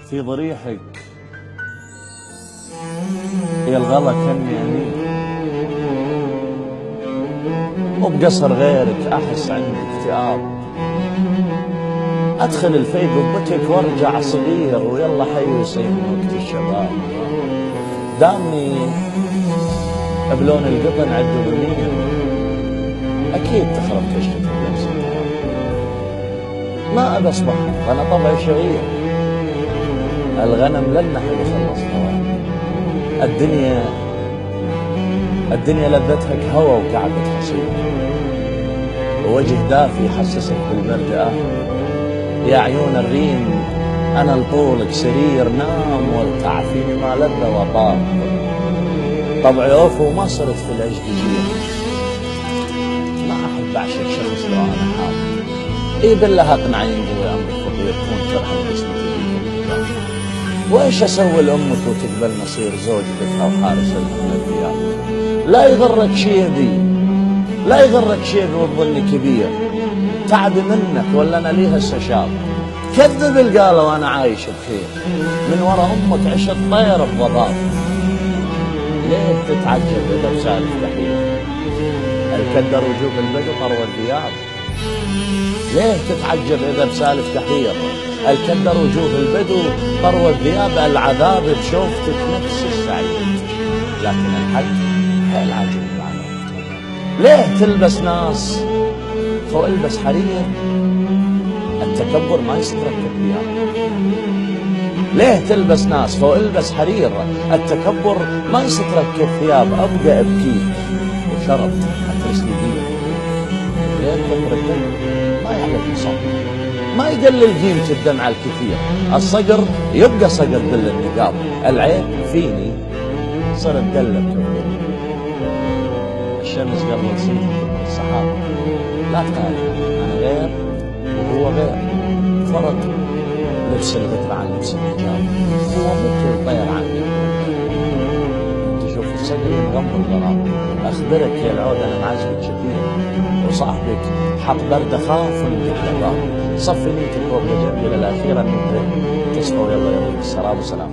في ضريحك يا الغلا كني أمين، وبقصر غيرك أحس عندي اكتئاب. أدخل الفي قبتك وارجع صغير ويلا حي يصير وقت الشباب. دامني بلون القطن عدو بالنية أكيد تخرب كشتك بلبس. ما أبى أصبح أنا طبعي شغير، الغنم للنحل يخلص هوا. الدنيا لذتها كهوى وكعبة حصير، ووجه دافي يحسسك بالبرد. يا عيون الريم أنا لطولك سرير، نام وارتع فيني ما لذ وطاب. طبعي أوف وما صرت في العشق جير، ما أحب أعشق شخص لو أنا حاب. إيه بالله أقنع ينقوي أمرك ويكون ترحم اسمك. وإيش أسوي لأمك وتقبل نصير زوج بك أو حارس الأنبياء؟ لا يغرك شيء ذي، لا يغرك شيء وتظني كبير. تعبي منك ولا أنا لي هسه شاب. كذب القالة وأنا عايش بخير، من ورا أمك عشت طير بضباب. ليه تتعجب إذا بسالف كحيل؟ الكدر وجوب البدو طروى الثياب. ليه تتعجب إذا بسالف كحيل؟ الكدر وجوه البدو طروى الثياب. العذاب بشوفتك نفس السعيد، لكن الحق حيل عاجب العناء. ليه تلبس ناس فوق البس حرير؟ التكبر ما يسترك الثياب. ليه تلبس ناس فوق البس حرير؟ التكبر ما يسترك الثياب. أبقى أبكيك وشرب أترسلي بيه. ليه كثر الدم ما يعلق مصاب، ما يقلل قيمة الدمع الكثير. الصقر يبقى صقر ذل النقاب. العيب فيني صرت دلة كبير. الشمس قبل تصير السحاب. لا تخالف أنا غير وهو غير. فرق لبس الغترة عن لبس الحجاب. هو ممكن يطير عني. تشوف الصقر ينغم الغرام. أخبرك يا العود أنا معجبك كثير، وصاحبك حط برد خاف من الباب. صفي نيتك فوق جنبي للأخيرة أنك تصفى ويلا يلا السلام وسلام.